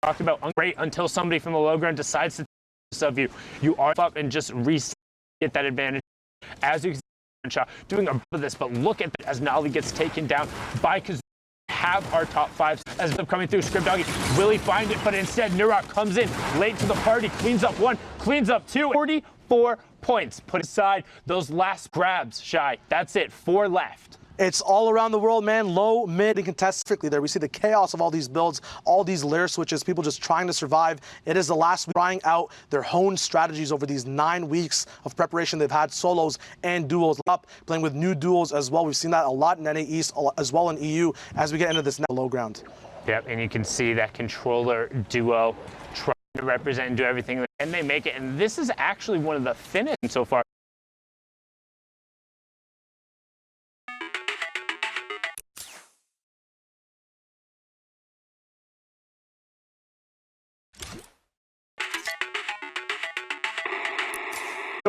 talked about great until somebody from the low ground decides to of you. You are up and just reset, get that advantage. As you can see, doing a bit of this, but look at that as Nolly gets taken down by Kazoo. Have our top fives as coming through. Script Doggy, will he find it? But instead, Nurok comes in late to the party, cleans up one, cleans up two. 44 points. Put aside those last grabs, Shy. That's it. 4 left. It's all around the world, man. Low, mid, and contest strictly there. We see the chaos of all these builds, all these layer switches, people just trying to survive. It is the last week trying out their honed strategies over these 9 weeks of preparation. They've had solos and duos up, playing with new duos as well. We've seen that a lot in NA East, as well in EU, as we get into this low ground. Yep, and you can see that controller duo trying to represent and do everything, and they make it. And this is actually one of the thinnest so far.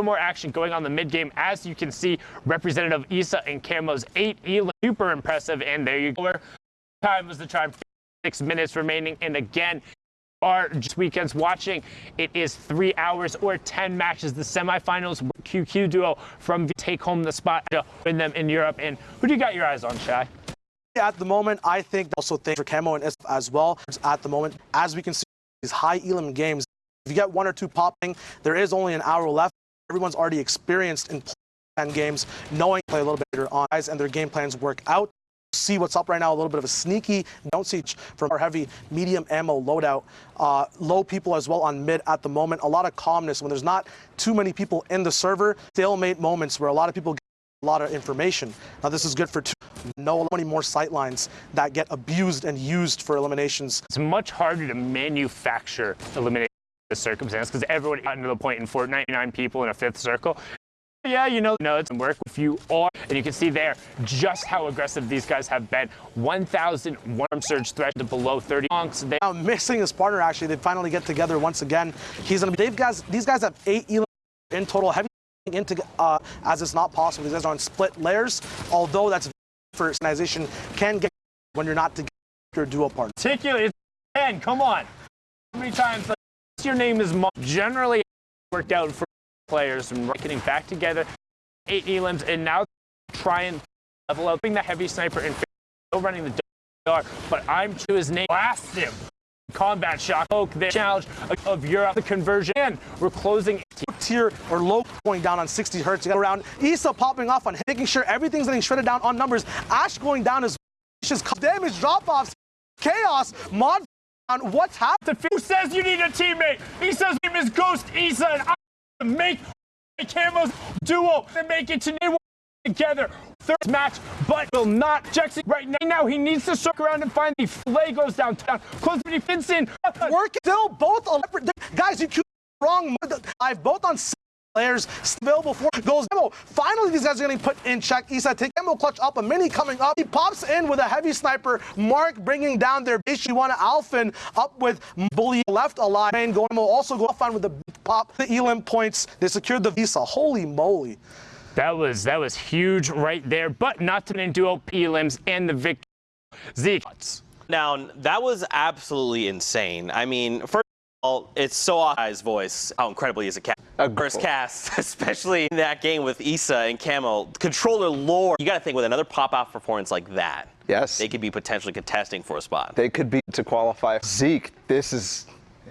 More action going on the mid game, as you can see. Representative Issa and Camo's 8 Elam, super impressive, and there you go. Time was the time. 6 minutes remaining, and again, our weekends watching. It is 3 hours or 10 matches. The semifinals, QQ duo from take home the spot to win them in Europe. And who do you got your eyes on, Shy? At the moment, I think also think for Camo and Issa as well. At the moment, as we can see, these high Elam games, if you get 1 or 2 popping, there is only an hour left. Everyone's already experienced in 10 games, knowing play a little bit later on, and their game plans work out. See what's up right now, a little bit of a sneaky, don't see from our heavy, medium ammo loadout. Low people as well on mid at the moment. A lot of calmness when there's not too many people in the server. Stalemate moments where a lot of people get a lot of information. Now this is good for no many more sightlines that get abused and used for eliminations. It's much harder to manufacture elimination. The circumstance, because everyone got to the point in Fortnite, 9 people in a 5th circle. Yeah, you know, it's work if you are, and you can see there just how aggressive these guys have been. 1,000 warm surge threat to below 30 bonks. Now missing his partner, actually, they finally get together once again. He's gonna be. These guys have 8 Elam in total. Heavy into as it's not possible. These guys are on split layers. Although that's for organization can get when you're not together your duo partner. Particularly 10. Come on, how many times? Your name is Mo. Generally worked out for players and getting back together. 8 Elams, and now try and level up. Being the heavy sniper and still running the dark, but I'm to his name. Blast him. Combat shock. Poke the challenge of Europe. The conversion. And we're closing tier or low going down on 60 hertz. You got around Issa popping off on making sure everything's getting shredded down on numbers. Ash going down as damage drop offs. Chaos. Mod. On what's happened? Who says you need a teammate? He says his name is Ghost Issa, and I make Camo's duo and make it to day 1 together. 3rd match, but will not. Jackson right now he needs to circle around and find the Legos downtown. Close to Vincent. Work still both guys. You wrong. I've both on players available for goes demo. Finally, these guys are getting put in check. Issa take ammo clutch up, a mini coming up. He pops in with a heavy sniper. Mark bringing down their base. You want to Alphen up with Bully left alive. Main going will also go off on with the pop. The Elam points. They secured the Visa. Holy moly. That was huge right there, but not to name duo Elams and the victor Zeke. Now that was absolutely insane. I mean, first of all, it's so awesome his voice, how incredible he is a cast. First cast, especially in that game with Issa and Camo. Controller lore, you got to think with another pop-off performance like that, yes, they could be potentially contesting for a spot. They could be to qualify. Zeke, this is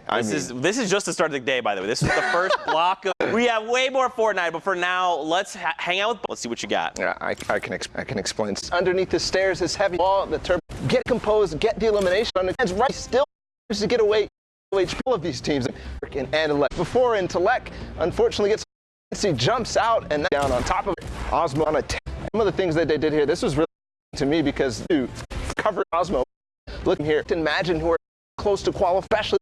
just the start of the day, by the way. This is the first block of. We have way more Fortnite, but for now, let's hang out with. Let's see what you got. Yeah, I can explain. Underneath the stairs is heavy wall. The turbo. Get composed. Get the elimination on the hands right. Still to get away. All of these teams and Intellect. Before Intellect, unfortunately, gets jumps out and down on top of it. Osmo on a. Some of the things that they did here. This was really to me because to cover Osmo. Looking here, imagine who are close to qualify, especially.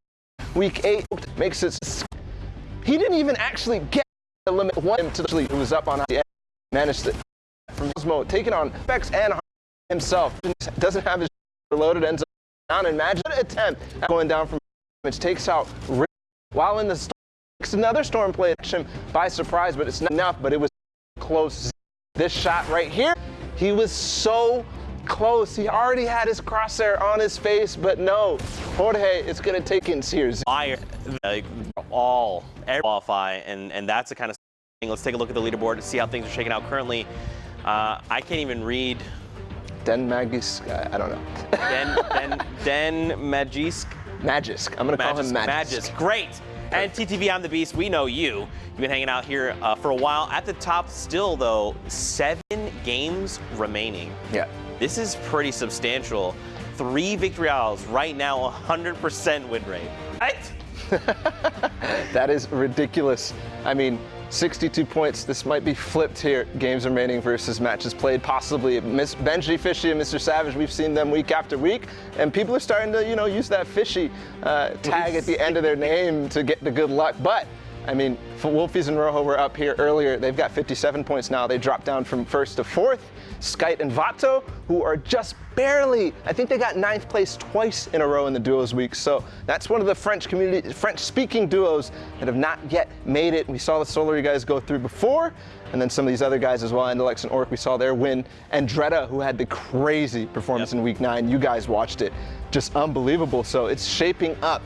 Week 8 makes it. He didn't even actually get the limit one to the who was up on the end. Managed it from Osmo, taking on Bex and himself. Doesn't have his loaded, ends up down. Imagine an attempt at going down from which takes out while in the storm. Another storm play him by surprise, but it's not enough. But it was close. This shot right here, he was so close. He already had his crosshair on his face, but no. Jorge is going to take in Sears. Every qualify, and that's the kind of thing. Let's take a look at the leaderboard to see how things are shaking out currently. I can't even read. Den Magisk, I don't know. Den Magisk. Magisk. I'm going to call him Magisk. Great. And TTV, I'm the Beast. We know you. You've been hanging out here for a while. At the top still, though, 7 games remaining. Yeah. This is pretty substantial. 3 victory hours right now, 100% win rate. Right? That is ridiculous. I mean, 62 points. This might be flipped here. Games remaining versus matches played. Possibly Benji, Fishy, and Mr. Savage. We've seen them week after week, and people are starting to, use that Fishy tag at the end of their name to get the good luck. But I mean, Wolfies and Rojo were up here earlier. They've got 57 points now. They dropped down from 1st to 4th. Skite and Vato, who are just barely, I think they got 9th place twice in a row in the duos week. So that's one of the French-speaking duos that have not yet made it. We saw the Solary guys go through before, and then some of these other guys as well, Andalex and Orc, we saw their win. And Dreda, who had the crazy performance in week 9. You guys watched it. Just unbelievable. So it's shaping up.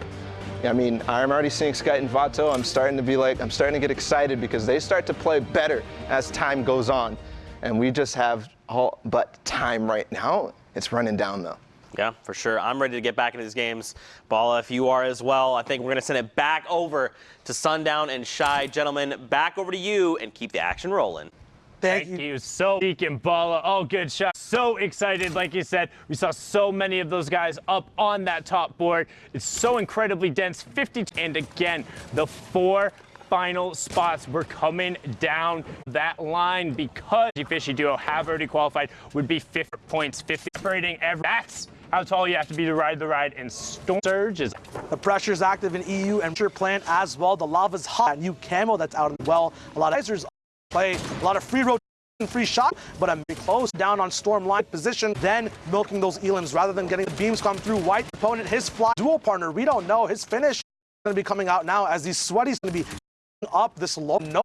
I mean, I'm already seeing Skite and Vato. I'm starting to get excited because they start to play better as time goes on. And we just have all but time right now. It's running down, though. Yeah, for sure. I'm ready to get back into these games. Bala, if you are as well, I think we're going to send it back over to Sundown and Shy. Gentlemen, back over to you and keep the action rolling. Thank you so Deacon Bala. Oh, good shot. So excited. Like you said, we saw so many of those guys up on that top board. It's so incredibly dense. 50. And again, the 4 final spots were coming down that line because the Fishy duo have already qualified, would be 50 points, 50 separating every. That's how tall you have to be to ride the ride, and Storm Surge is. The pressure is active in EU and your plant as well. The lava's hot. New camo that's out as well. A lot of lasers play, a lot of free rotation, free shot, but I'm close down on Storm line position, then milking those elims rather than getting the beams come through. White opponent, his fly dual partner, we don't know. His finish is going to be coming out now as these sweaties going to be up this low. No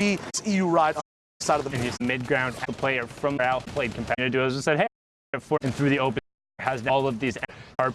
EU ride on the side of the. And he's mid-ground. The player from Royale played competitive duos and said, hey, and through the open has all of these.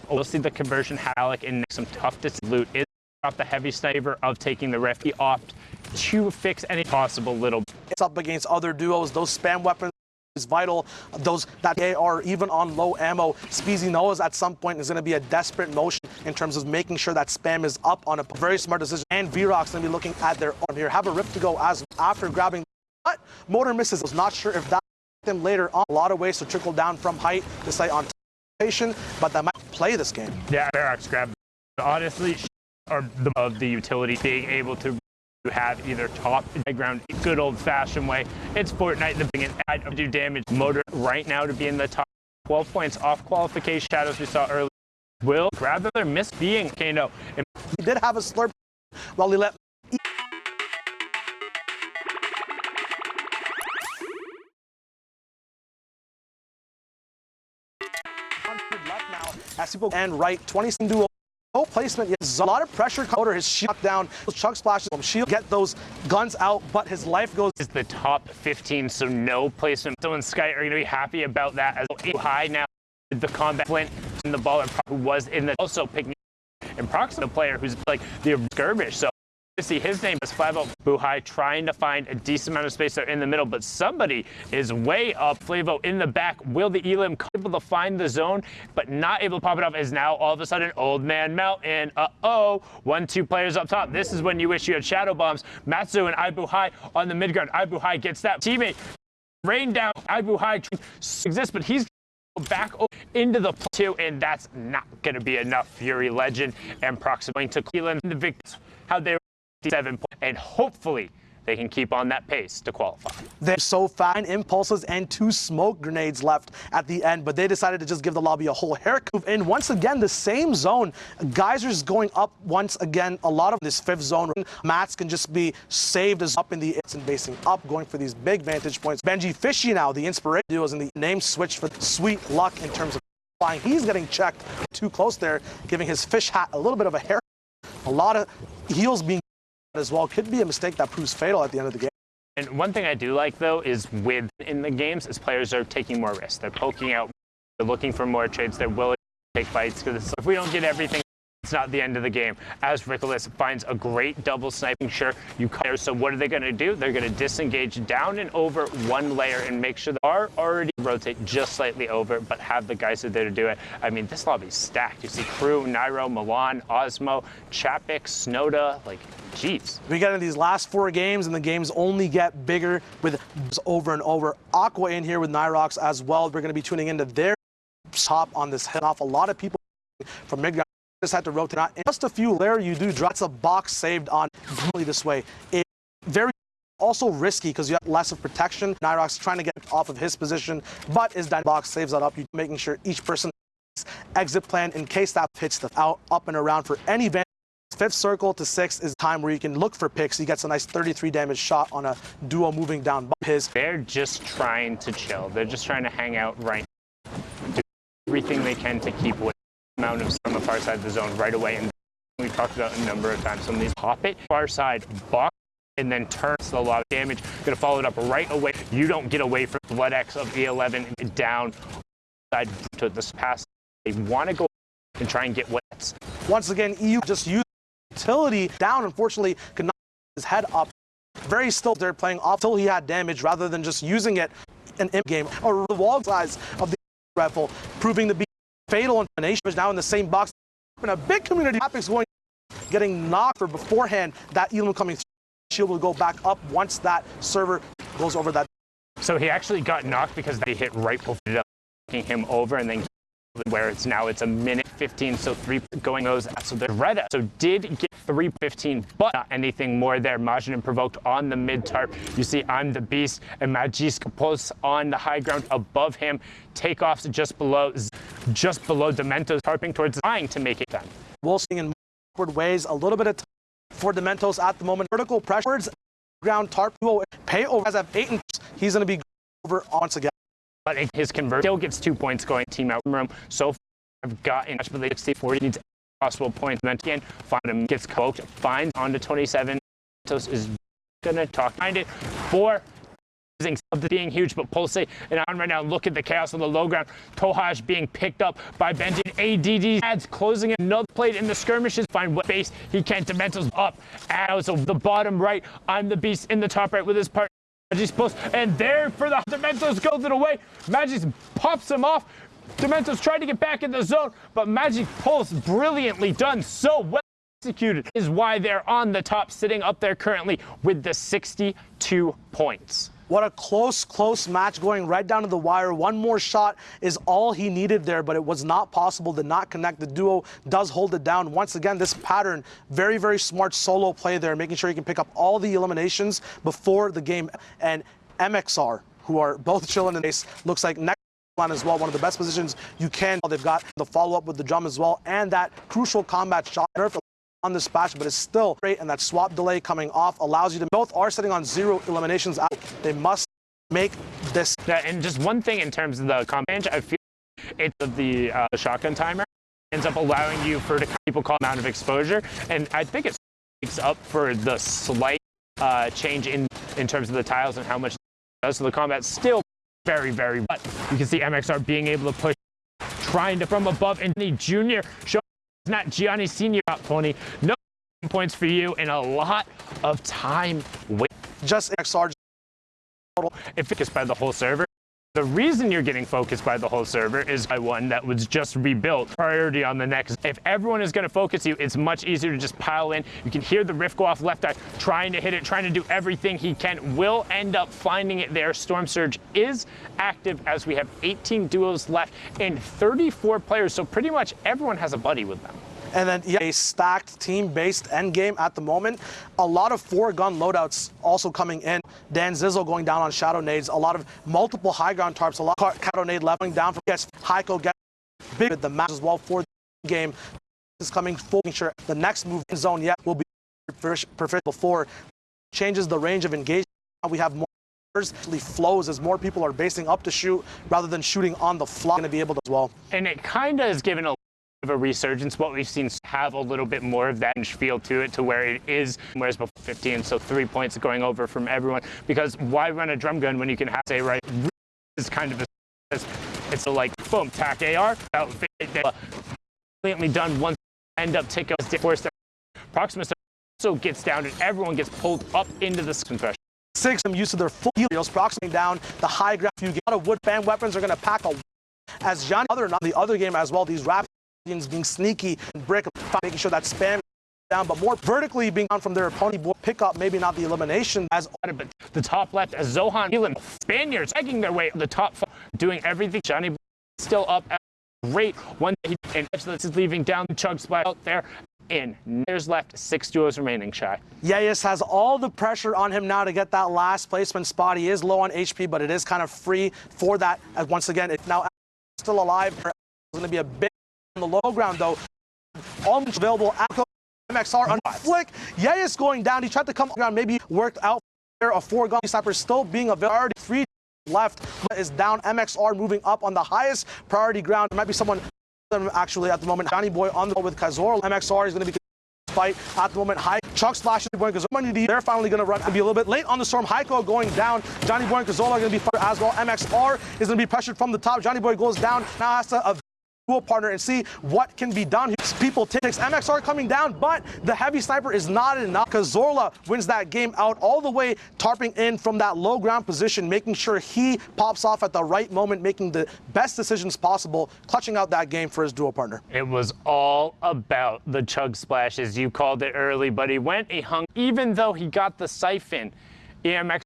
We'll see the conversion. Alec in some tough loot is off the heavy sniper of taking the ref. He opt to fix any possible little. It's up against other duos. Those spam weapons is vital. Those that they are even on low ammo. Speezy knows at some point is going to be a desperate motion in terms of making sure that spam is up on a very smart decision. And V-Rock's going to be looking at their arm here. Have a rip to go as after grabbing. But motor misses. I was not sure if that them later on. A lot of ways to trickle down from height to stay on station, but that might play this game. Yeah, Barracks grabbed. Honestly, or of the utility being able to have either top ground, good old-fashioned way. It's Fortnite, the big and do damage. Motor right now to be in the top 12 points off qualification. Shadows we saw earlier will grab another miss being Kano. He did have a slurp while he let. Left now as people and right 20 duo. No placement yet. A lot of pressure. Coder his shield down. Chug splashes. Shield get those guns out, but his life goes. Is the top 15, so no placement. So and Sky are going to be happy about that as high now. The combat Flint and the baller who was in the also picking and proximate player who's like the skirmish. So to see his name is Flavo Buhai trying to find a decent amount of space there in the middle, but somebody is way up. Flavo in the back. Will the Elim able to find the zone, but not able to pop it up? Is now all of a sudden Old Man Mountain. 1-2 players up top. This is when you wish you had shadow bombs. Matsu and Ibuhai on the mid ground. Ibuhai gets that teammate. Rain down. Ibuhai exists, but he's back into the two, and that's not going to be enough. Fury Legend and proximate to Cleveland. The victors, how they 7 points, and hopefully they can keep on that pace to qualify. They're so fine impulses and 2 smoke grenades left at the end, but they decided to just give the lobby a whole haircut. And once again, the same zone. Geysers going up once again. A lot of this 5th zone. Mats can just be saved as up in the and basing up, going for these big vantage points. Benji Fishy now, the inspiration duos, and the name switch for sweet luck in terms of flying. He's getting checked too close there, giving his fish hat a little bit of a hair. A lot of heals being as well could be a mistake that proves fatal at the end of the game. And one thing I do like though is in the games is players are taking more risks. They're poking out They're looking for more trades. They're willing to take fights because if we don't get everything, it's not the end of the game. As Ricolas finds a great double sniping, sure, you cover. So what are they going to do? They're going to disengage down and over one layer and make sure they are already rotate just slightly over, but have the guys who are there to do it. I mean, this lobby's stacked. You see Crew, Nairo, Milan, Osmo, Chapik, Snowda, like, jeez. We get in these last 4 games, and the games only get bigger with over and over. Aqua in here with Nyrox as well. We're going to be tuning into their top on this head off. A lot of people from mid just had to rotate out. In just a few layer you do drop. It's a box saved on this way. It's very also risky because you have less of protection. Nyrox trying to get off of his position, but his box saves that up. You're making sure each person exit plan in case that hits the out, up and around for any vantage. 5th circle to 6th is time where you can look for picks. He gets a nice 33 damage shot on a duo moving down his. They're just trying to chill. They're just trying to hang out right now. Do everything they can to keep what amount of on the far side of the zone right away. And we've talked about a number of times. Some of these pop it, far side, box, and then turns a lot of damage. Gonna follow it up right away. You don't get away from Blood X of E11 down side to this pass. They want to go and try and get wets. Once again, EU just used utility down. Unfortunately, could not get his head up. Very still there playing off till he had damage rather than just using it in game or the wall size of the rifle, proving to be fatal and nation is now in the same box. And a big community Chapik's going getting knocked for beforehand. That Elam coming through. Shield will go back up once that server goes over that. So he actually got knocked because they hit right before knocking him over, and then where it's now it's a minute 15, so 3 going those. So the Reda did get 3:15, but not anything more there. Majin provoked on the mid tarp. You see I'm the Beast and Magisk Pulse on the high ground above him. Takeoffs just below Dementos tarping towards trying to make it done. We'll see in awkward ways a little bit of time for Dementos at the moment. Vertical pressure ground tarp duo pay over as have 8 and he's going to be over once again. But his convert still gets 2 points going team out room. So far, I've gotten but the 60-40 needs possible points. Then again, find him gets cloaked, finds onto 27. Tos is gonna talk behind it for being huge, but Pulse and on right now. Look at the chaos on the low ground. Tohaj being picked up by Benji. ADD adds closing another plate in the skirmishes. Find what base he can. Dementos up as of the bottom right. I'm the Beast in the top right with his partner. Magi's post, and there for the Dementos goes it away. Magi's pops him off. Dementos tried to get back in the zone, but Magic Pulse brilliantly done, so well executed is why they're on the top, sitting up there currently with the 62 points. What a close match going right down to the wire. One more shot is all he needed there, but it was not possible to not connect. The duo does hold it down. Once again, this pattern, very, very smart solo play there, making sure he can pick up all the eliminations before the game. And MXR, who are both chilling in the base, looks like next line as well, one of the best positions you can. They've got the follow-up with the drum as well, and that crucial combat shot nerf on this patch, but it's still great, and that swap delay coming off allows you to, both are sitting on 0 eliminations out. They must make this. Yeah, and just one thing in terms of the combat, I feel it's the shotgun timer ends up allowing you for the people call amount of exposure, and I think it makes up for the slight change in terms of the tiles and how much it does. So the combat's still very, very, but you can see MXR being able to push, trying to from above, and the junior show. Not Gianni Senior top 20. No points for you and a lot of time wait. Just XR if focused by the whole server. The reason you're getting focused by the whole server is by one that was just rebuilt. Priority on the next. If everyone is going to focus you, it's much easier to just pile in. You can hear the rift go off left eye, trying to hit it, trying to do everything he can. Will end up finding it there. Storm Surge is active as we have 18 duos left and 34 players. So pretty much everyone has a buddy with them. And then a stacked team-based endgame at the moment. A lot of 4-gun loadouts also coming in. Dan Zizzle going down on Shadow Nades. A lot of multiple high ground tarps. A lot of Shadow Nade leveling down from Heiko gets big with the match as well for the game. Is coming full. Making sure the next move in zone yet will be perfect before changes the range of engagement. We have more flows as more people are basing up to shoot rather than shooting on the fly. Going to be able to as well. And it kind of is given a of a resurgence. What we've seen have a little bit more of that feel to it, to where it is, whereas before 15, so 3 points going over from everyone. Because why run a drum gun when you can have, say, right, is kind of a It's like, boom, tack AR, out, brilliantly done once, end up take up force. Proximus also gets down and everyone gets pulled up into the threshold. Six them used to their full heals, proximating down the high ground. You get a lot of wood fan weapons are going to pack a as Johnny the other game as well. These Raptors being sneaky and brick, making sure that spam down, but more vertically being down from their opponent. Pick up maybe not the elimination as but the top left as Zohan Elam Spaniards making their way the top, doing everything. Johnny still up at rate one and this is leaving down the chug splash out there. In there's left 6 duos remaining, Shy. Yayas has all the pressure on him now to get that last placement spot. He is low on HP, but it is kind of free for that. Once again, it's now still alive. It's going to be a bit on the low ground, though. Almost available. MXR on flick. Yayas going down. He tried to come around, maybe worked out there. A 4-gun sniper still being available. Already 3 left is down. MXR moving up on the highest priority ground. There might be someone actually at the moment. Johnny Boy on the go with Kazor. MXR is going to be fight at the moment. High Chuck splashing Boy and Kazola. They're finally going to run and be a little bit late on the storm. Heiko going down. Johnny Boy and Kazola are going to be fired as well. MXR is going to be pressured from the top. Johnny Boy goes down. Now has to dual partner and see what can be done. People takes MXR coming down, but the heavy sniper is not enough. Kazorla wins that game out all the way, tarping in from that low ground position, making sure he pops off at the right moment, making the best decisions possible, clutching out that game for his duo partner. It was all about the chug splash, as you called it early, but he went, he hung, even though he got the siphon. EMX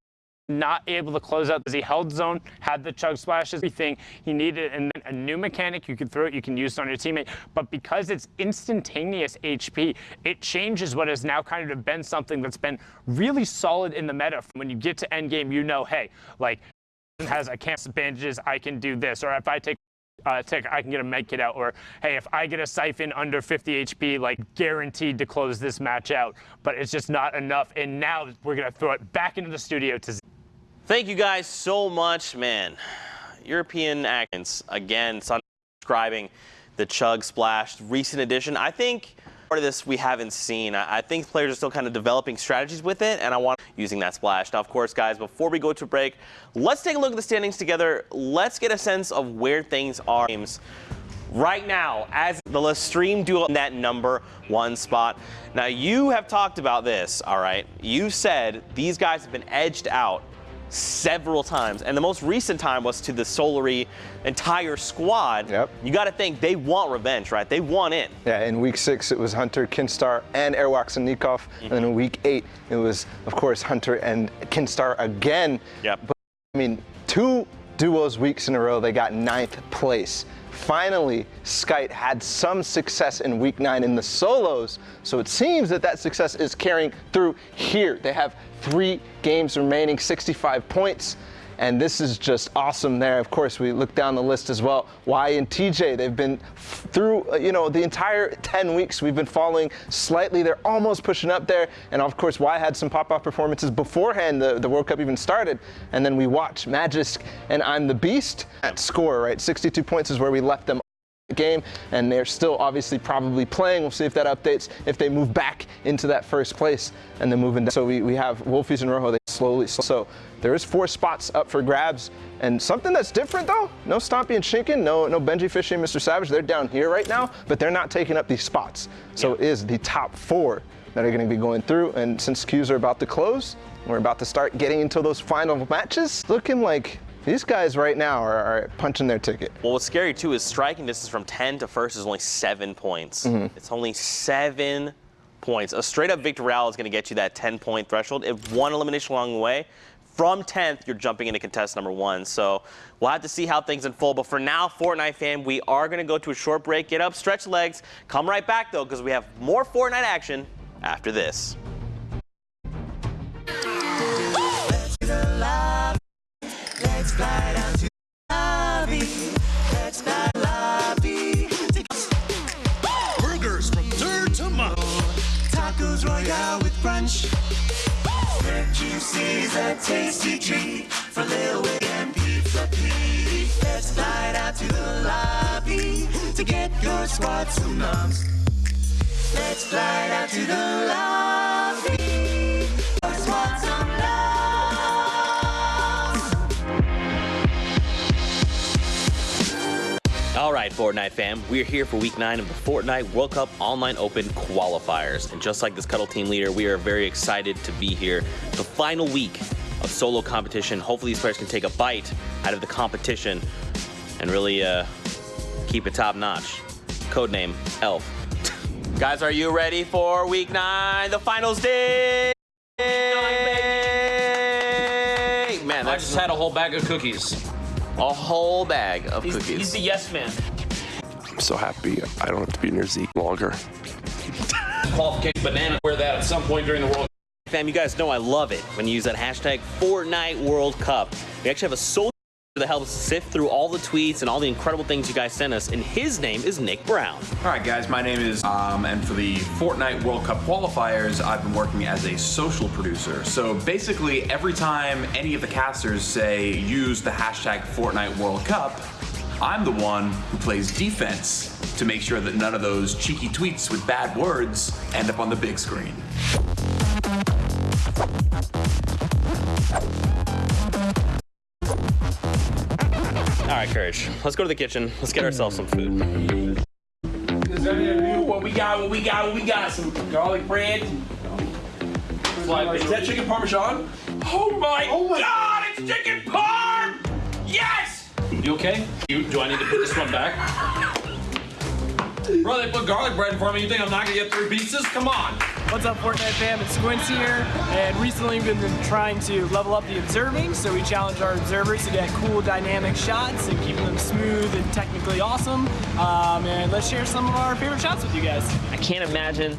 not able to close out as he held zone, had the chug splashes, everything he needed, and then a new mechanic you could throw it, you can use it on your teammate, but because it's instantaneous HP, it changes what has now kind of been something that's been really solid in the meta. When you get to end game, you know, hey, like, has I can't bandages, I can do this, or if I take I can get a med kit out, or hey, if I get a siphon under 50 HP, like guaranteed to close this match out, but it's just not enough, and now we're gonna throw it back into the studio to Thank you guys so much, man. European accents, again, describing the Chug Splash recent edition. I think part of this we haven't seen. I think players are still kind of developing strategies with it, and I want using that splash. Now, of course, guys, before we go to break, let's take a look at the standings together. Let's get a sense of where things are right now as the Lestream duo in that #1 spot. Now, you have talked about this, all right? You said these guys have been edged out several times, and the most recent time was to the Solary entire squad. Yep. You got to think they want revenge, right? They want in. Yeah, in week 6 it was Hunter, Kinstar, and Airwax-Nikov, and then in week 8 it was, of course, Hunter and Kinstar again. Yep. But I mean, 2 duos weeks in a row, they got 9th place. Finally, Skite had some success in week 9 in the solos, so it seems that that success is carrying through here. They have 3 games remaining, 65 points, and this is just awesome there. Of course, we look down the list as well. Y and TJ, they've been through, the entire 10 weeks we've been following slightly. They're almost pushing up there, and of course, Y had some pop-off performances beforehand the World Cup even started, and then we watch Magisk and I'm the Beast at score, right? 62 points is where we left them game, and they're still obviously probably playing. We'll see if that updates, if they move back into that first place and then moving down. So we have Wolfies and Rojo, they slowly, so there is 4 spots up for grabs, and something that's different though, no Stompy and Shinken, no Benji Fishy and Mr. Savage, they're down here right now, but they're not taking up these spots. So it is the top 4 that are going to be going through, and since queues are about to close, we're about to start getting into those final matches, looking like these guys right now are punching their ticket. Well, what's scary too is striking distance from 10 to first is only 7 points. It's only 7 points. A straight up Victor Royale is going to get you that 10-point threshold. If 1 elimination along the way, from 10th, you're jumping into contest #1. So we'll have to see how things unfold. But for now, Fortnite fam, we are going to go to a short break, get up, stretch legs, come right back though, because we have more Fortnite action after this. Let's fly down to the lobby. Let's fly lobby. Burgers from dirt to mud. Tacos Royale with brunch. Red juices, a tasty treat for Lil Wayne and Pizza Pete. Let's fly down to the lobby to get your squad some numbs. Let's fly down to the lobby. Your squad some love. right, Fortnite fam, we're here for week 9 of the Fortnite World Cup Online Open qualifiers. And just like this Cuddle team leader, we are very excited to be here. The final week of solo competition. Hopefully these players can take a bite out of the competition and really keep it top notch. Codename Elf. Guys, are you ready for week 9, the finals day? Man, I just had a whole bag of cookies. A whole bag of cookies. He's the yes man. I'm so happy I don't have to be near Zeke longer. Qualification banana. Wear that at some point during the World Cup. Fam, you guys know I love it when you use that hashtag Fortnite World Cup. We actually have a social that helps sift through all the tweets and all the incredible things you guys send us, and his name is Nick Brown. All right, guys, my name is, and for the Fortnite World Cup qualifiers, I've been working as a social producer. So basically, every time any of the casters say use the hashtag Fortnite World Cup, I'm the one who plays defense to make sure that none of those cheeky tweets with bad words end up on the big screen. All right, Courage, let's go to the kitchen. Let's get ourselves some food. What we got? Some garlic bread. Is that chicken parmesan? Oh my God, it's chicken parm! Yes! You okay? Do I need to put this one back? Bro, they put garlic bread in front of me. You think I'm not gonna get 3 pieces? Come on. What's up, Fortnite fam? It's Squints here, and recently we've been trying to level up the observing, so we challenge our observers to get cool dynamic shots and keep them smooth and technically awesome. And let's share some of our favorite shots with you guys. I can't imagine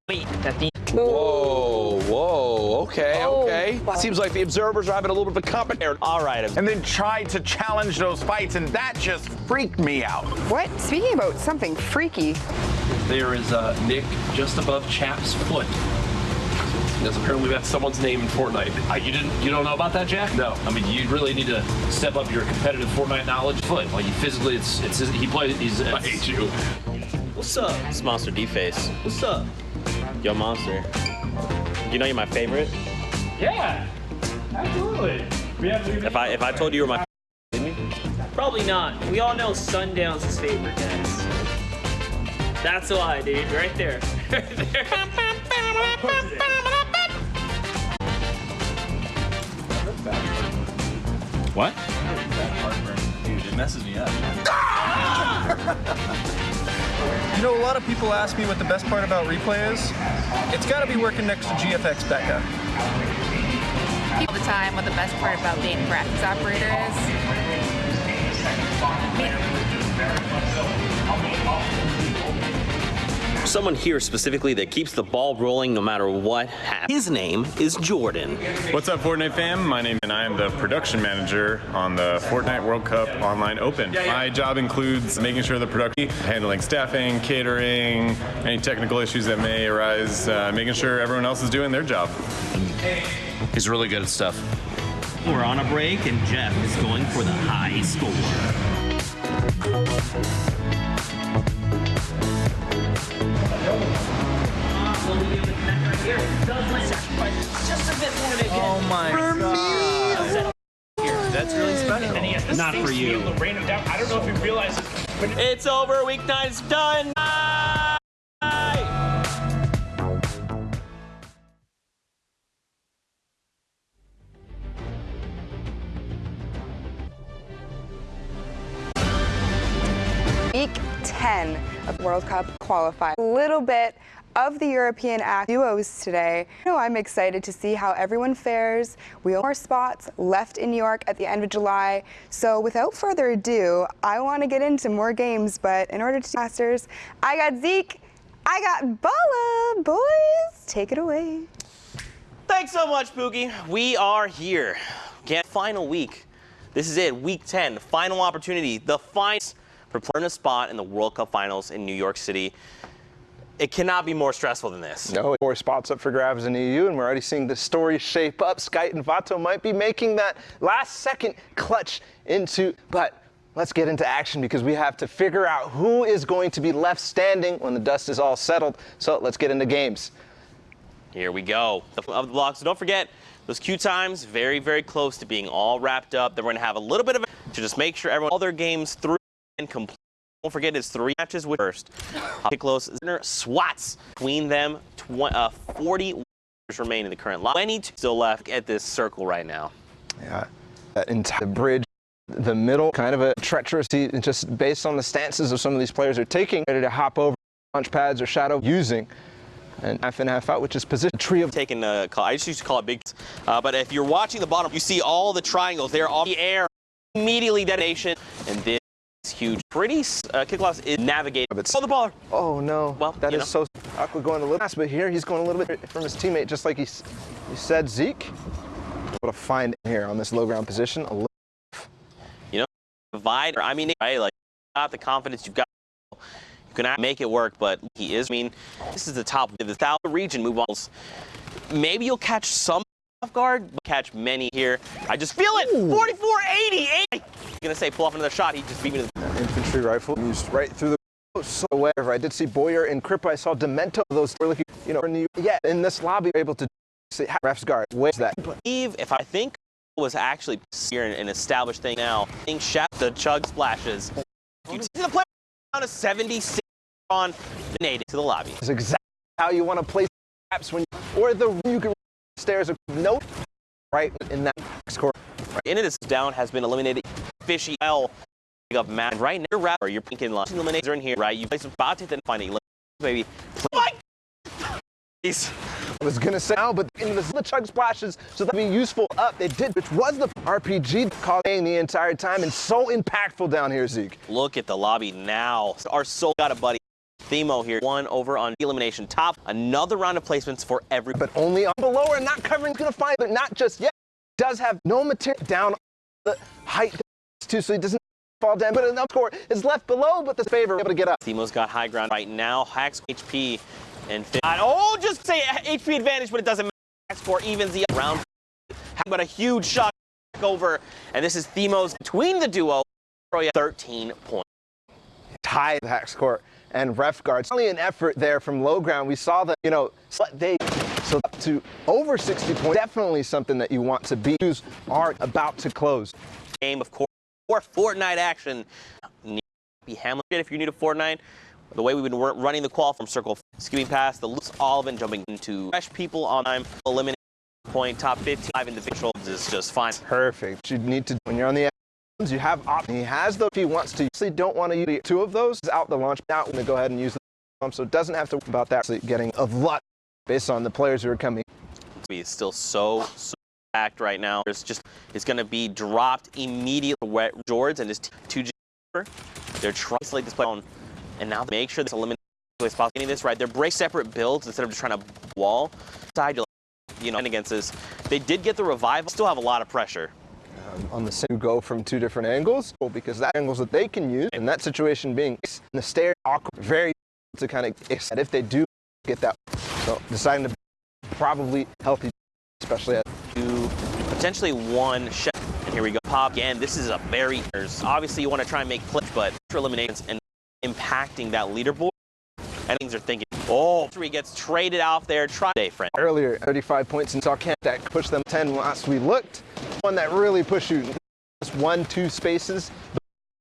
that the Whoa, okay. Seems like the observers are having a little bit of a competition. All right. And then tried to challenge those fights, and that just freaked me out. What? Speaking about something freaky. There is Nick just above Chap's foot. Because apparently that's someone's name in Fortnite. You don't know about that, Jack? No. I mean, you really need to step up your competitive Fortnite knowledge. Foot, like physically, he plays. I hate you. What's up? It's Monster D-Face. What's up? Yo, Monster. You know you're my favorite? Yeah, absolutely. If I told you you were my probably not. We all know Sundown's his favorite, guys. That's a lie, dude. Right there. What? Dude, it messes me up. You know, a lot of people ask me what the best part about replay is. It's got to be working next to GFX Becca. All the time what the best part about being a graphics operator someone here specifically that keeps the ball rolling no matter what happens. His name is Jordan. What's up, Fortnite fam? My name, and I am the production manager on the Fortnite World Cup Online Open. My job includes making sure the production, handling staffing, catering, any technical issues that may arise, making sure everyone else is doing their job. He's really good at stuff. We're on a break, and Jeff is going for the high score. Oh my God. That's really special. And he has the Not for you. to rain him down. I don't know if he realizes. It's over. Week 9 is done. Week 10 of World Cup qualify. A little bit of the European duos today. I'm excited to see how everyone fares. We have more spots left in New York at the end of July. So without further ado, I want to get into more games, but in order to masters, I got Zeke, I got Bala. Boys, take it away. Thanks so much, Pookie. We are here. Again, final week. This is it, week 10, final opportunity, the finals for playing a spot in the World Cup Finals in New York City. It cannot be more stressful than this. No, 4 spots up for grabs in the EU, and we're already seeing the story shape up. Skite and Vato might be making that last-second clutch but let's get into action because we have to figure out who is going to be left standing when the dust is all settled. So let's get into games. Here we go. Of the blocks. So don't forget, those queue times, very, very close to being all wrapped up. Then we're going to have a little bit of to just make sure everyone all their games through and complete Don't forget his 3 matches with first. Piccolo's swats between them. 40 remain in the current line. 22 still left at this circle right now. Yeah, that entire bridge, the middle, kind of a treacherous, just based on the stances of some of these players are taking, ready to hop over launch pads or shadow using. And half in, half out, which is position tree of taking I just used to call it big. But if you're watching the bottom, you see all the triangles. They're all the air, immediately detonation, and this is huge. Pretty Kickoff is navigate. Oh, the baller. Oh no. Well, that is so awkward going a little fast, but here he's going a little bit from his teammate, just like you said, Zeke. Able to find here on this low ground position a little. You know, divide. I mean, right? Like, got the confidence you've got. You can make it work, but he is. I mean, this is the top of the South region move balls. Maybe you'll catch some off guard, but catch many here. I just feel it. 44-80. I'm gonna say pull off another shot. He just beat me to the infantry rifle used right through the so whatever. I did see Boyer and Crip. I saw Demento. Those were looking, you know, in this lobby, able to see ref's guard. Where's that? If I think was actually here an established thing now, the chug splashes. You see the player down to 76 on the native to the lobby. That's exactly how you want to place traps when you can stairs a note right in that score. Right. Into this down has been eliminated. Fishy L of man right near rapper. You're thinking eliminators are in here, right? You play some spots and then finding maybe. What? I was gonna say now, but into the chug splashes, so that'd be useful up. They did, which was the RPG calling the entire time, and so impactful down here, Zeke. Look at the lobby now. Our soul got a buddy. Themo here, one over on elimination top. Another round of placements for every, but only on below or not covering. Gonna find, but not just yet. Does have no material down the height too, so he doesn't fall down. But enough score is left below, but the favor able to get up. Themo's got high ground right now. Hacks HP and just say HP advantage, but it doesn't matter. Hack score evens the round, but a huge shot over, and this is Themo's between the duo. 13 points. Tie the hack score. And ref guards. Only an effort there from low ground. We saw that, you know, so up to over 60 points. Definitely something that you want to beat. Dous are about to close. Game, of course, or Fortnite action. Be Hamlet if you're new to Fortnite. The way we've been running the qual from circle, skipping past the loops, all of it, jumping into fresh people on time, eliminate point, top 15 individuals is just fine. Perfect. You need to, when you're on the you have options. He has those if he wants to. You actually don't want to use 2 of those out the launch. Now I'm going to go ahead and use them, so it doesn't have to worry about that. Actually getting of luck based on the players who are coming. He's still so packed right now. It's going to be dropped immediately. Jords and his 2G. They're trying to select this play on, and now make sure this eliminates getting this right. They're break separate builds instead of just trying to wall side. You know, and against this, they did get the revival. Still have a lot of pressure. On the same go from 2 different angles, because that angles that they can use, and that situation being in the stair, awkward, very to kind of if they do get that, so deciding to probably healthy, especially at 2, potentially 1 shot. And here we go, pop again. This is a very obviously you want to try and make plays, but for eliminations and impacting that leaderboard. And things are thinking, oh, 3 gets traded off there. Try day, friend. Earlier, 35 points and saw Camp that pushed them 10 last we looked. One that really pushed you just 1-2 spaces.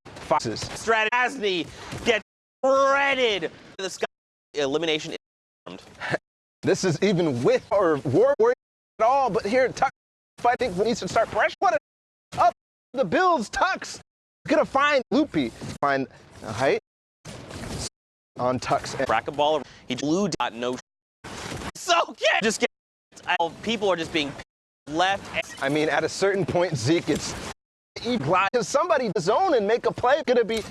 Foxes. Stratasny gets shredded. The sky elimination is formed. This is even with or war at all, but here Tux I think needs to start pressure. What up the builds, Tux gonna find Loopy. Find a height on Tux and bracket ball. He blew dot no. So yeah, just get people are just being left. I mean, at a certain point, Zeke, it's somebody to zone and make a play. Gonna be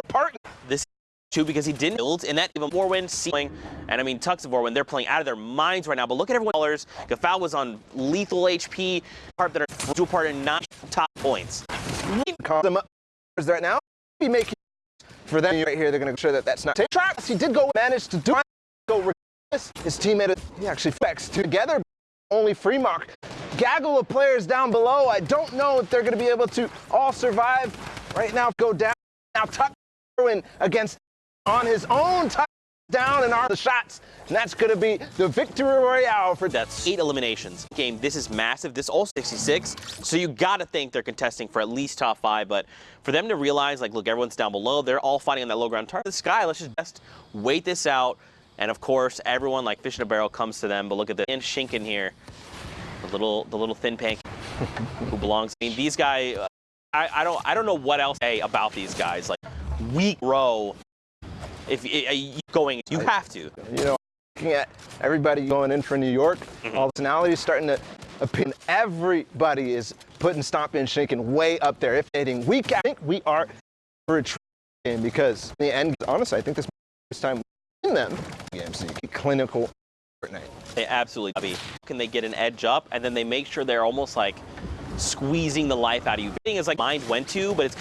part. This too because he didn't build, and that even more win ceiling. And I mean, Tux and Vorwin, they're playing out of their minds right now. But look at everyone. Gafal was on lethal HP. Part that are dual part in 9 top points. Call them up right now. Be making for them right here. They're gonna make sure that that's not take traps. He did manage to do go. His teammate he actually flex together. Only free mark. Gaggle of players down below. I don't know if they're going to be able to all survive. Right now, go down. Now, Tuck against on his own. Tuck down and are the shots. And that's going to be the victory royale for that's 8 eliminations. Game, this is massive. This all 66. So you got to think they're contesting for at least top 5. But for them to realize, like, look, everyone's down below. They're all fighting on that low ground target. The sky, let's just wait this out. And of course, everyone like fish in a barrel comes to them. But look at the Shinken here, the little thin pancake who belongs. I mean, these guys. I don't know what else to say about these guys. Like, weak row. If you going, you have to. You know, looking at everybody going in for New York, all the personalities starting to appear. Everybody is putting Stompy and Shinken way up there. If anything, I think we are for a game because in the end, honestly, I think this is the first time we've seen them. EMC clinical Fortnite. They absolutely be. Can they get an edge up and then they make sure they're almost like squeezing the life out of you. The thing is like mind went to, but it's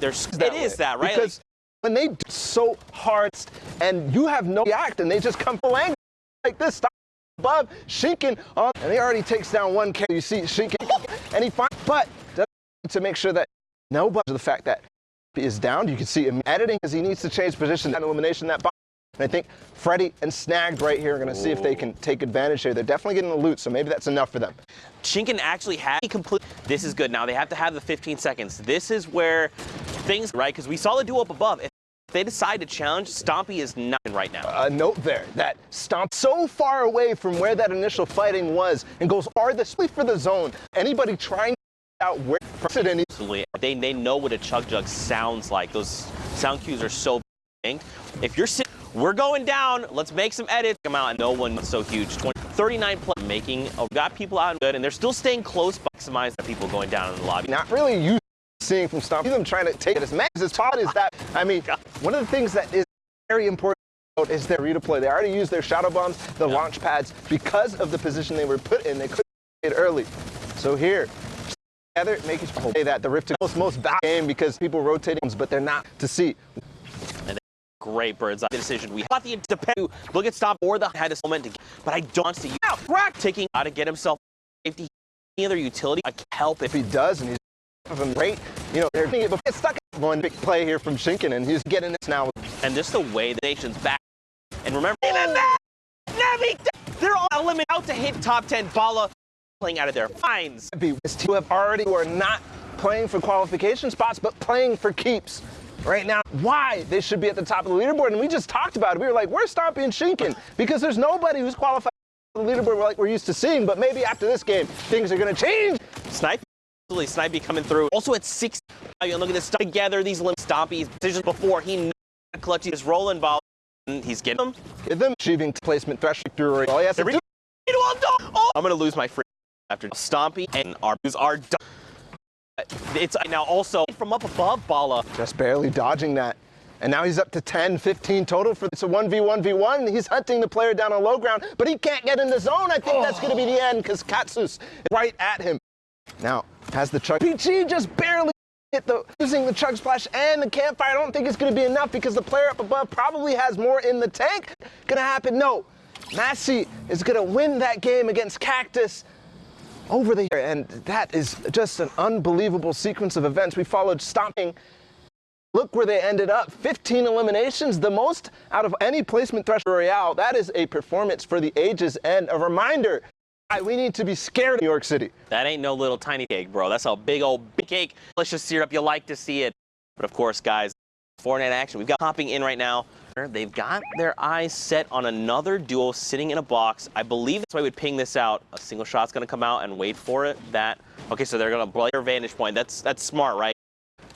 it is that, right? Because when they do so hard and you have no react and they just come full angle like this, stop above, Shinken on, and he already takes down one carry. You see Shinken, and he finds, but to make sure that nobody, the fact that he is down, you can see him editing as he needs to change position and elimination that bomb. And I think Freddy and Snagged right here are going to see if they can take advantage here. They're definitely getting the loot, so maybe that's enough for them. Shinken actually had complete. This is good. Now they have to have the 15 seconds. This is where things, right? Because we saw the duo up above. If they decide to challenge, Stompy is nothing right now. A note there that Stomp so far away from where that initial fighting was and goes farthest for the zone. Anybody trying to out where absolutely. They know what a chug jug sounds like. Those sound cues are so distinct. If you're sitting, we're going down. Let's make some edits. Come out and no one's so huge. 39 play making. Got people out and good, and they're still staying close. Maximize the people going down in the lobby. Not really used to seeing from Stomp. Them trying to take it as max as possible. Is that I mean, one of the things that is very important is their redeploy. They already used their shadow bombs, the launch pads, because of the position they were put in. They couldn't get it early. So here, together, making sure that the Rift is most bad game because people rotating, but they're not to see. And great bird's eye decision. We got the depend. Look at Stop or the had this moment to get, but I don't want to use Rack taking out to get himself safety. Any other utility, I can help if he does, and he's of him great. You know, they're thinking, but it's stuck. One big play here from Shinken, and he's getting this now. And just the way the nation's back. And remember, they're all eliminated out to hit top 10. Bala playing out of their fines. This team have already who are not playing for qualification spots, but playing for keeps. Right now, why they should be at the top of the leaderboard, and we just talked about it. We were like, where's Stompy and Shinken? Because there's nobody who's qualified for the leaderboard like we're used to seeing, but maybe after this game, things are going to change. Snipey coming through. Also at 6, look at this stuff together. These Stompy's decisions before he clutches his rolling ball. He's getting them. Get them achieving placement threshold through. All he has to do. I'm going to lose my free after Stompy and Arbus are done. It's now also from up above, Bala. Just barely dodging that. And now he's up to 10, 15 total for it's a 1v1v1. He's hunting the player down on low ground, but he can't get in the zone. I think that's going to be the end because Katsu's right at him. Now, has the chug. PG just barely hit using the chug splash and the campfire. I don't think it's going to be enough because the player up above probably has more in the tank. Going to happen? No. Massey is going to win that game against Cactus over the year, and that is just an unbelievable sequence of events. We followed Stomping. Look where they ended up. 15 eliminations, the most out of any placement threshold Royale. That is a performance for the ages and a reminder. We need to be scared of New York City. That ain't no little tiny cake, bro. That's a big old big cake. Delicious syrup. You like to see it. But of course, guys, Fortnite action. We've got hopping in right now. They've got their eyes set on another duo sitting in a box. I believe that's why we would ping this out. A single shot's gonna come out and wait for it. Okay, so they're gonna blow their vantage point. That's smart, right?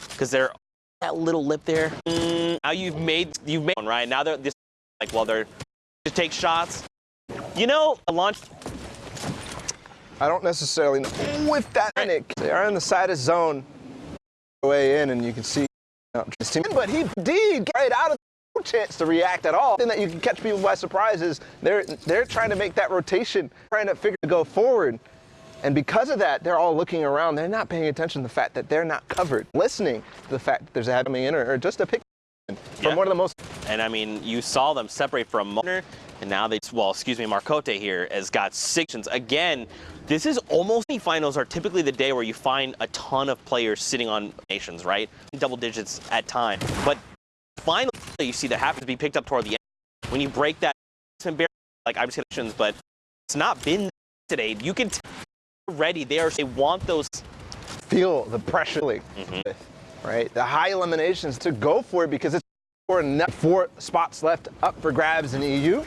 Because they're that little lip there. Now you've made one, right? Now they're this like they're to take shots. You know, a launch. I don't necessarily know if that they are in the side of zone way in, and you can see this team. But he did get out of no chance to react at all. And that you can catch people by surprise is they're trying to make that rotation, trying to figure to go forward. And because of that, they're all looking around. They're not paying attention to the fact that they're not covered, listening to the fact that there's a head coming in or just a pick from one of the most. And I mean, you saw them separate from Moner, and now Marcote here has got 6. Again, this is almost finals are typically the day where you find a ton of players sitting on nations, right? Double digits at time. But finally, you see that happens to be picked up toward the end. when you break that, it's embarrassing. Like I'm just but it's not been today. You can tell already they want those. Feel the pressure, right? The high eliminations to go for it because it's 4 spots left up for grabs in EU.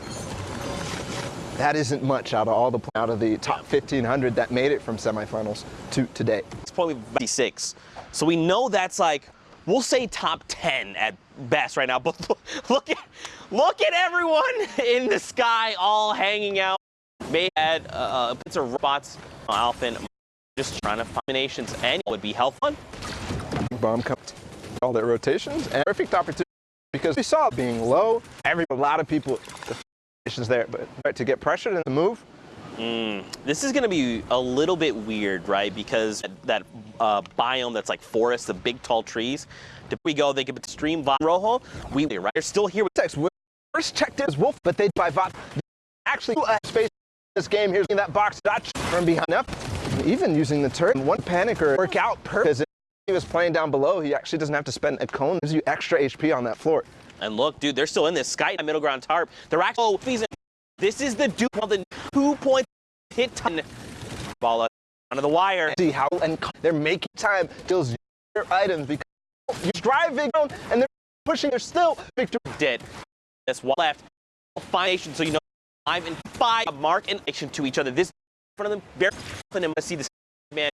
That isn't much out of the top 1,500 that made it from semifinals to today. It's probably 56. So we know that's like, we'll say top 10 at best right now. But look at everyone in the sky all hanging out. May had bits of robots, Alphen, just trying to find combinations, and it would be helpful. Bomb comes, all their rotations, and perfect opportunity because we saw it being low. A lot of people. There, but to get pressured in the move. This is going to be a little bit weird, right? Because that biome that's like forest, the big tall trees. If we go, they could stream Rojo. Right? They're still here with text. First checked as Wolf, but they by Vot. Actually, space in this game. Here's that box dodge from behind up. Even using the turret, one panicker work out perfect. He was playing down below. He actually doesn't have to spend a cone. Gives you extra HP on that floor. And look, dude, they're still in this Sky middle ground tarp. They're actually this is the Dous of the 2 point hit ton. Ball under the wire. See how and they're making time kills your items because you're driving and they're pushing. They're still victory. Dead. That's one left. Nation, so you know 5 and 5 mark in action to each other. This in front of them. Very often to see this man.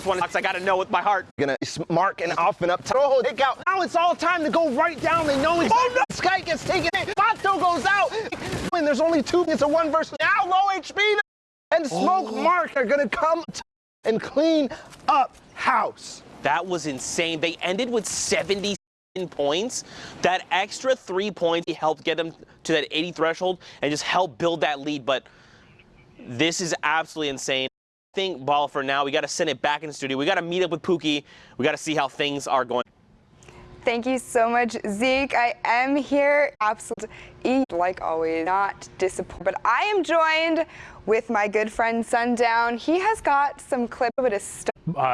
One I gotta know with my heart. Gonna mark and off and up. Rojo take out. Now it's all time to go right down. They know it's. Oh no! Sky gets taken in. Bato goes out. And there's only 2. It's a 1 versus now. Low HP. And Smoke Mark are gonna come and clean up house. That was insane. They ended with 70 points. That extra 3 points helped get them to that 80 threshold and just help build that lead. But this is absolutely insane. Think ball for now. We got to send it back in the studio. We got to meet up with Pookie. We got to see how things are going. Thank you so much, Zeke. I am here, absolutely, like always, not disappointed. But I am joined with my good friend Sundown. He has got some clip of it.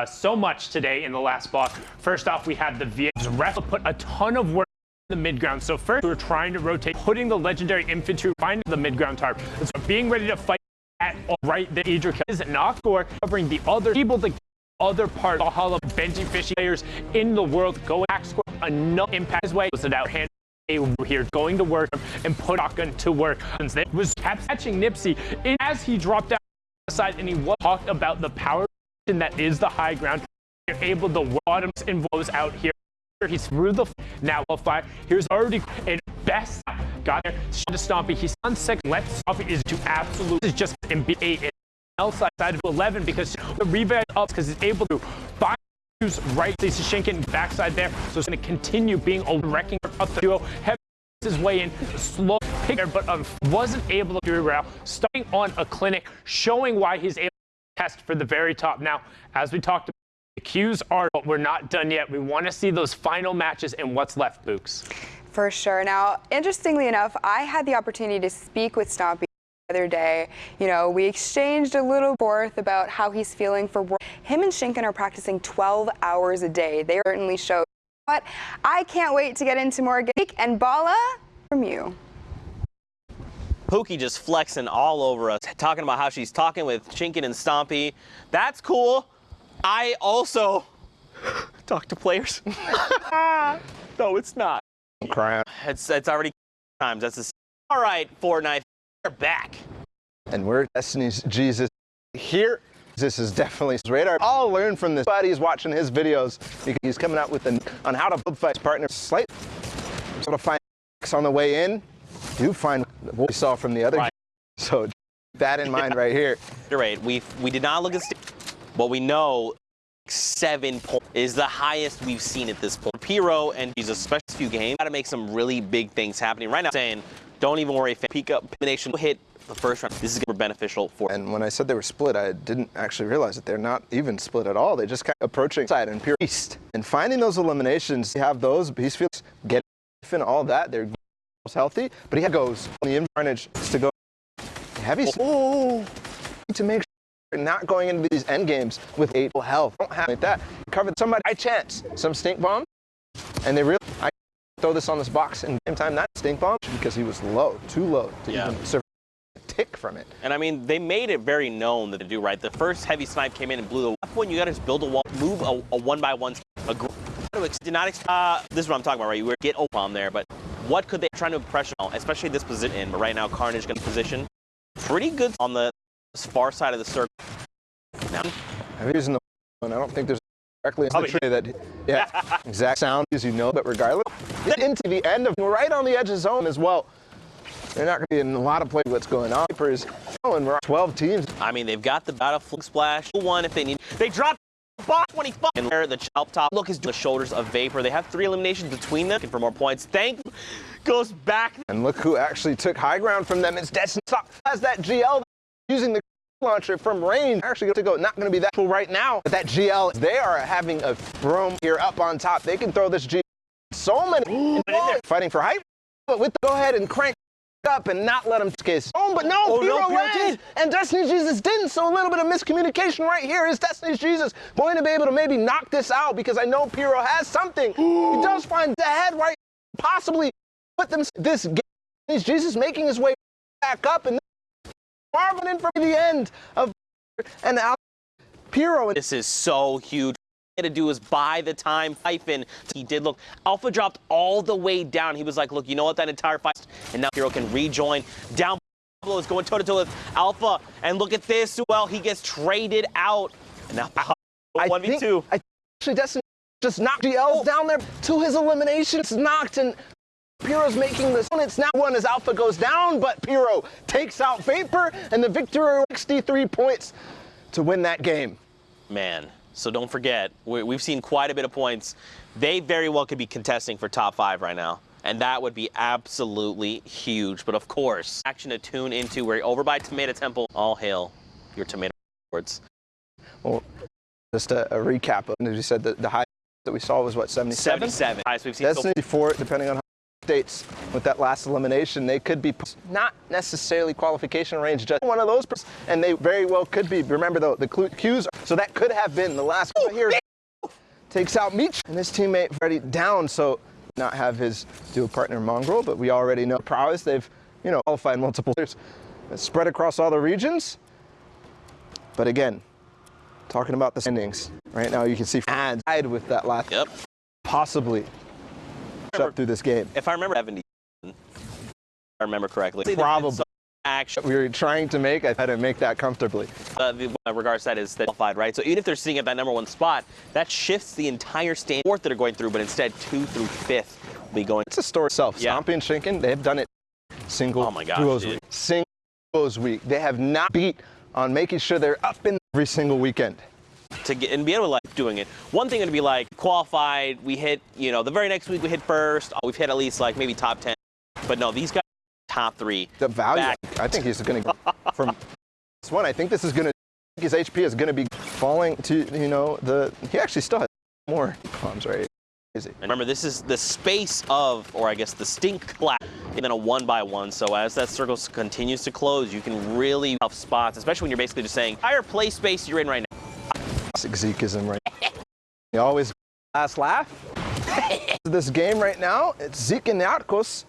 So much today in the last block. First off, we had the VAs. Ref put a ton of work in the mid-ground. So first, we were trying to rotate, putting the legendary infantry behind the mid-ground tarp. So being ready to fight at right there. Idrika is not score, covering the other people, the other part, Valhalla, Benji Fishy players in the world. Go back, score enough impact his way. Was it out hand here going to work and put Shotgun to work. Since it was catching Nipsey in as he dropped down the side, and he was talked about the power that is the high ground. You're able to bottoms and blows out here. He's through the now fire. Here's already in best got there to Stompy. He's on 6. Left Stompy is to absolute is just in B8 outside side of 11 because the rebound up because he's able to find right. He's Shinkin backside there, so it's going to continue being a wrecking up the duo. Heavy his way in slow pick there, but wasn't able to do Royale. Starting on a clinic, showing why he's able to test for the very top. Now, as we talked about, the cues are, but we're not done yet. We want to see those final matches and what's left, Books. For sure. Now, interestingly enough, I had the opportunity to speak with Stompy the other day. You know, we exchanged a little forth about how he's feeling for work. Him and Shinkin are practicing 12 hours a day. They certainly show. But I can't wait to get into more Geek and Bala from you. Pookie just flexing all over us, talking about how she's talking with Shinkin and Stompy. That's cool. I also talk to players. No, it's not. I'm crying. It's already times. That's the all right, Fortnite. We're back. And we're Destiny's Jesus here. This is definitely his radar. I'll learn from this. Buddy's watching his videos because he's coming out with on how to build fight his partner. Slight sort of find on the way in. Do find what we saw from the other. Right. So that in mind right here. You're right. We did not look at what we know. 7 points is the highest we've seen at this point. Pyro and he's a special few games. Got to make some really big things happening right now. Saying, don't even worry. Peak up elimination hit the first round. This is going to be beneficial for. And when I said they were split, I didn't actually realize that they're not even split at all. They just kind of approaching side and pure east and finding those eliminations. You have those. Beast Fields get and all that. They're healthy, but he goes on the Incarnage to go heavy. Oh, to make. Not going into these end games with 8 health. Don't have like that. Covered somebody by chance. Some stink bomb. And they really throw this on this box and same time that stink bomb because he was low, too low to even survive a tick from it. And I mean, they made it very known that they do, right? The first heavy snipe came in and blew the that point. You got to just build a wall, move a 1-by-1. Did not this is what I'm talking about, right? You were get open on there, but what could they try to pressure on, especially this position? But right now, Carnage going to position pretty good on the far side of the circle. Now, I think using the one. I don't think there's directly into the tree that, exact sound as you know, but regardless, into the end of right on the edge of zone as well. They're not going to be in a lot of play what's going on. And we're 12 teams. I mean, they've got the battle flick splash one if they need. They dropped box 25 and there the up top. Look is the shoulders of Vapor. They have 3 eliminations between them. For more points, Thank goes back. And look who actually took high ground from them. It's Destiny has that GL using the launcher from range. Actually going to go, not going to be that cool right now. But that GL, they are having a roam here up on top. They can throw this GL. So many fighting for hype. But with the, go ahead and crank up and not let him case. Oh, but no, Pyro did, and Destiny's Jesus didn't. So a little bit of miscommunication right here. Is Destiny's Jesus going to be able to maybe knock this out? Because I know Pyro has something. He does find the head right, possibly put them this game. Destiny's Jesus making his way back up and Marvin in for the end of and out Pyro. This is so huge. To do is buy the time hyphen. He did look. Alpha dropped all the way down. He was like, look, you know what, that entire fight, and now Hero can rejoin. Down Pablo is going toe-to-toe with Alpha, and look at this. Well, he gets traded out. And now 1v2. I actually Destiny just knocked GLs down there to his elimination. It's knocked, and Pyro's making this. It's now one as Alpha goes down, but Pyro takes out Vapor, and the victory 63 points to win that game. Man. So don't forget, we've seen quite a bit of points. They very well could be contesting for top 5 right now. And that would be absolutely huge. But of course, action to tune into. We're over by Tomato Temple. All hail your Tomato Boards. Well, just a recap. As you said, the high that we saw was what, 77? 77. Highest we've seen. Destiny 4, depending on how states with that last elimination, they could be not necessarily qualification range, just one of those, and they very well could be. Remember though, the Qs, so that could have been the last one here. Takes out Meech and his teammate already down, so not have his dual partner Mongrel, but we already know prowess. They've, you know, qualified multiple players spread across all the regions. But again, talking about the standings right now, you can see ads with that last. Yep. Possibly. Up through this game. If I remember 70, if I remember correctly. Probably. Action. We were trying to make, I had to make that comfortably. The regards that is qualified, right? So even if they're sitting at that #1 spot, that shifts the entire stand. 4th that are going through, but instead 2 through 5th will be going. It's a story itself. Yeah. Stompy and Shinken, they have done it single duos week. Single duos week. They have not beat on making sure they're up in every single weekend. To get and be able to like doing it. One thing would be like qualified, we hit, you know, the very next week we hit first. We've hit at least like maybe top 10. But no, these guys top 3. The value, I think he's going to go from this one. I think this is going to, his HP is going to be falling to, you know, he actually still has more bombs, right? Crazy. Remember, this is the space of, or I guess the stink clap, and then a 1-by-1. So as that circle continues to close, you can really tough spots, especially when you're basically just saying, higher play space you're in right now. Zekeism right. He always last laugh. This game right now, it's Zeke and Narcos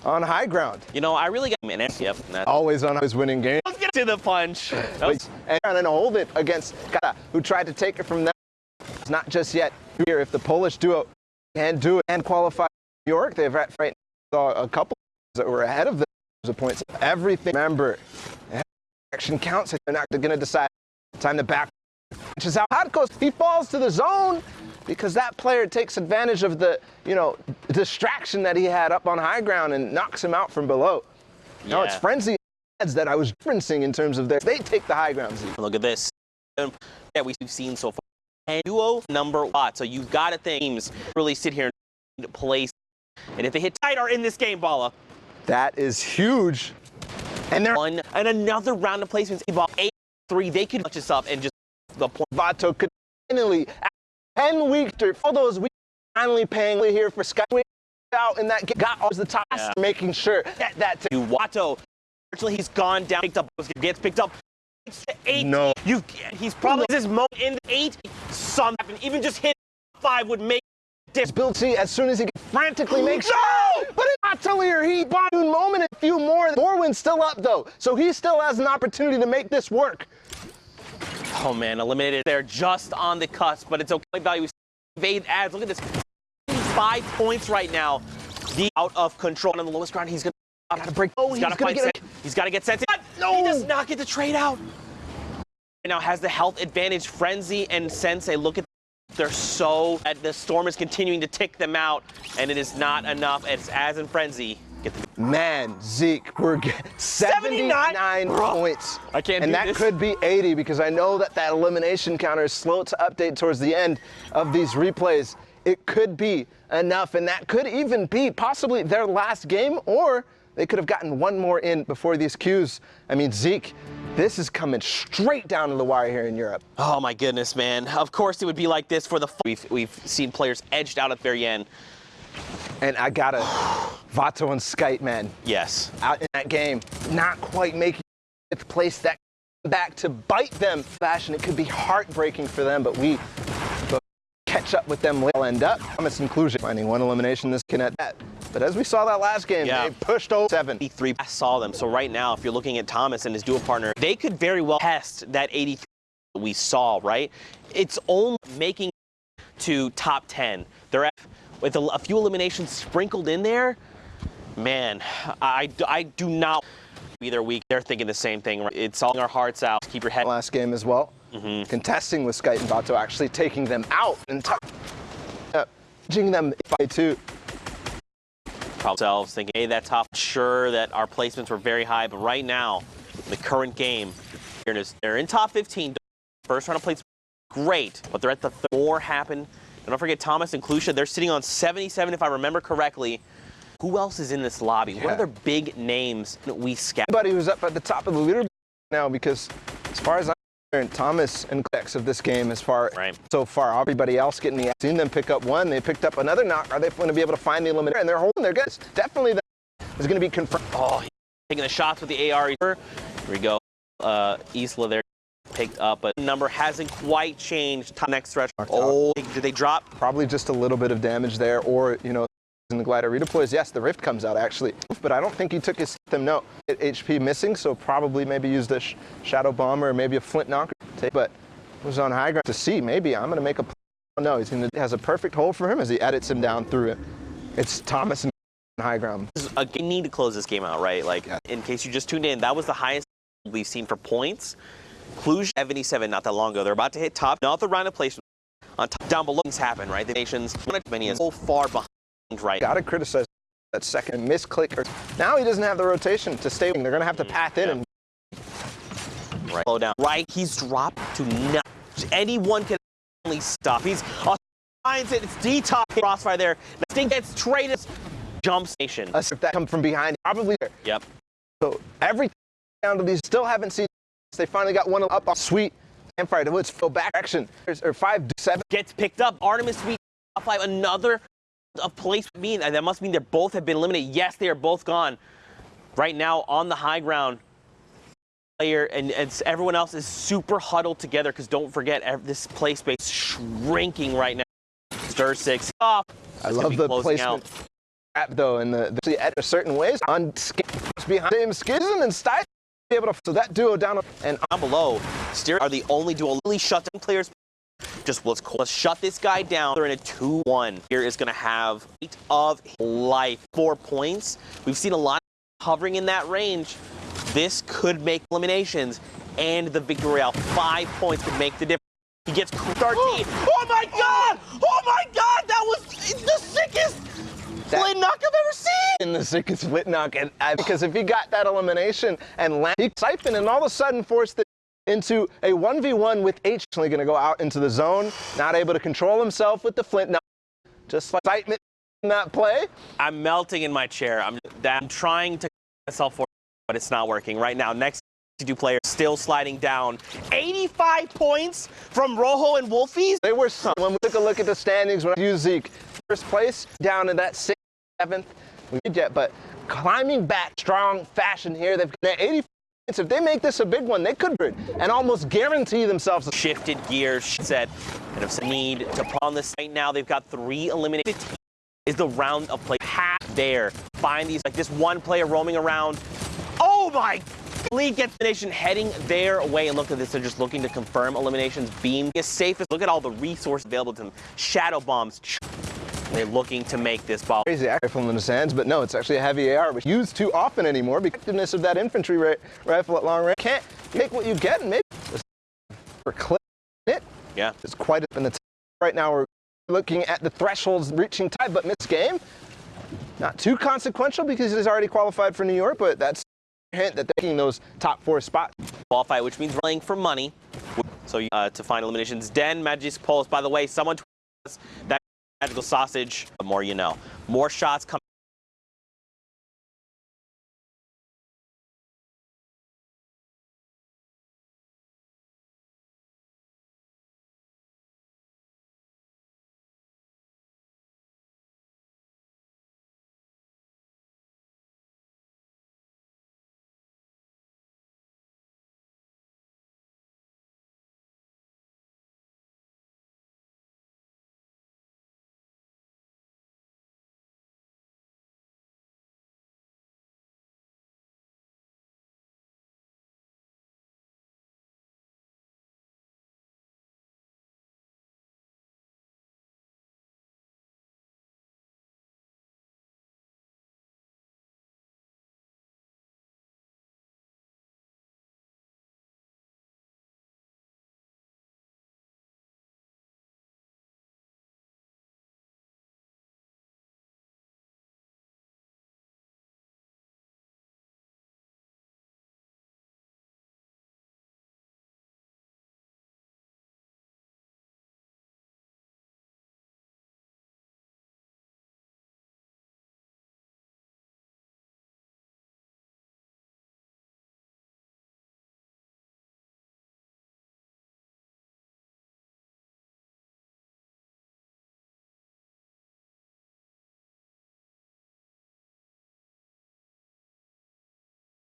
on high ground. You know, I really got an yep. Always on his winning game. Let's get to the punch. And hold it against Kata, who tried to take it from them. It's not just yet here. If the Polish duo can do it and qualify New York, they've right now a couple that were ahead of them. Points. Everything. Remember, action counts. They're not going to decide. Time to back. Which is how Hadkos, he falls to the zone because that player takes advantage of the, you know, distraction that he had up on high ground and knocks him out from below. Yeah. Now it's Frenzy ads that I was referencing in terms of they take the high ground. Look at this. Yeah, we've seen so far. And duo #1. So you've got to think teams really sit here and place. And if they hit tight are in this game, Bala. That is huge. And they're one and another round of placements. 8-3. They could touch this up and just the point. Vato could finally, 10 weeks after all those weeks, finally paying here for Skyway out in that game. Got all the top, making sure that to Vato. Unfortunately, he's gone down, picked up, gets picked up. 8. No. He's probably this moment in 8. Something even just hit 5 would make build C as soon as he frantically makes but it's not till he bombed moment and a few more. Morwin's still up though, so he still has an opportunity to make this work. Oh man, eliminated there just on the cusp, but it's okay. Value evade ads. Look at this. 5 points right now. The out of control on the lowest ground. He's gonna break. Oh, he's gotta get Sense. No, he does not get the trade out. Now has the health advantage. Frenzy and Sensei, look at, they're so, the storm is continuing to tick them out, and it is not enough. It's as in Frenzy. Man, Zeke, we're getting 79 points. I can't and do that this. could be 80 because I know that elimination counter is slow to update towards the end of these replays. It could be enough, and that could even be possibly their last game, or they could have gotten one more in before these queues. I mean, Zeke, this is coming straight down to the wire here in Europe. Oh my goodness, man. Of course it would be like this for the we've seen players edged out at the very end. And I gotta, Vato and Skype, man. Yes. Out in that game, not quite making it the place that back to bite them fashion. It could be heartbreaking for them, but we catch up with them. We'll end up. Thomas inclusion, finding one elimination this can at that. But as we saw that last game, they pushed over 73. I saw them. So right now, if you're looking at Thomas and his dual partner, they could very well test that 83 we saw, right? It's only making to top 10. They're at, with a few eliminations sprinkled in there. Man, I do not be their week. They're thinking the same thing. Right? It's all our hearts out. Keep your head. Last game as well. Contesting with Skype and Vato, actually taking them out and touching them by 2. Themselves thinking, hey, that's tough. Sure that our placements were very high, but right now, the current game, they're in top 15. First round of plates, great, but they're at the more happen. And don't forget Thomas and Klusha, they're sitting on 77 if I remember correctly. Who else is in this lobby? What other big names we scout? Everybody who's up at the top of the leaderboard now, because as far as I'm concerned, Thomas and Klex of this game so far. Everybody else getting the seen them pick up one, they picked up another knock. Are they going to be able to find the eliminator? And they're holding their guys. Definitely that is going to be confirmed. Oh, he's taking the shots with the AR. Here we go. Isla there picked up, but the number hasn't quite changed. Top next stretch. Oh, did they drop? Probably just a little bit of damage there, or, you know, in the glider redeploys. Yes, the rift comes out actually, but I don't think he took his them. No, HP missing, so probably maybe used a shadow bomb or maybe a flint knocker. But was on high ground to see. Maybe I'm gonna make a. Oh, no, he's gonna has a perfect hole for him as he edits him down through it. It's Thomas and high ground. You need to close this game out, right? Like in case you just tuned in, that was the highest we've seen for points. Cluj 77 not that long ago. They're about to hit top. Not the round of placement on top. Down below things happen, right? The nations many is so far behind. Right. Gotta criticize that second misclick. Now he doesn't have the rotation to stay. They're gonna have to path in and slow down. Right, he's dropped to not. Anyone can only stop. He's finds it. It's detox crossfire there. The thing gets traded. Jump station. That come from behind. Probably there. Yep. So everything down to these still haven't seen. They finally got one up on Sweet. Campfire to Woods. Go back action. Or 5-7 gets picked up. Artemis Sweet 5 another. Of place mean that must mean they both have been eliminated. Yes, they are both gone. Right now on the high ground, player and everyone else is super huddled together because don't forget this play space shrinking right now. Stir 6 off. I love the placement though, and the at a certain ways on behind him Skizzen and Stein be able to so that duo down and down below. Steer are the only duo really shut down players. Just let's shut this guy down. They're in a 2-1. Here is going to have 8 of life. 4 points. We've seen a lot hovering in that range. This could make eliminations and the victory royale. 5 points could make the difference. He gets 13. Oh my God! Oh my God! That was the sickest split knock I've ever seen. In the sickest split knock, and because if he got that elimination and he siphoned and all of a sudden forced the into a 1v1 with H going to go out into the zone, not able to control himself with the flint. Now, just like excitement in that play. I'm melting in my chair. I'm trying to myself for, but it's not working right now. Next to player still sliding down. 85 points from Rojo and Wolfies. They were when we took a look at the standings when I used Zeke. First place down in that 6th, 7th. We did yet, but climbing back strong fashion here. They've got 85 If they make this a big one, they could and almost guarantee themselves. Shifted gears, said, and if some need to pawn this right now, they've got 3 eliminated. Is the round of play half there? Find these, like this one player roaming around. Oh my! Lead gets elimination heading their way, and look at this. They're just looking to confirm eliminations. Beam is safest. Look at all the resources available to them. Shadow bombs. They're looking to make this ball. Crazy rifle in his hands, but no, it's actually a heavy AR, which used too often anymore. The effectiveness of that infantry rifle at long range can't make what you get, and maybe for clip it. Yeah, it's quite up in the. Right now, we're looking at the thresholds reaching tie, but missed game. Not too consequential because he's already qualified for New York, but that's a hint that they're taking those top 4 spots. Qualify, which means playing for money. So to find eliminations, Den Magic Pulse. By the way, someone tweeted us that magical sausage. The more you know. More shots come.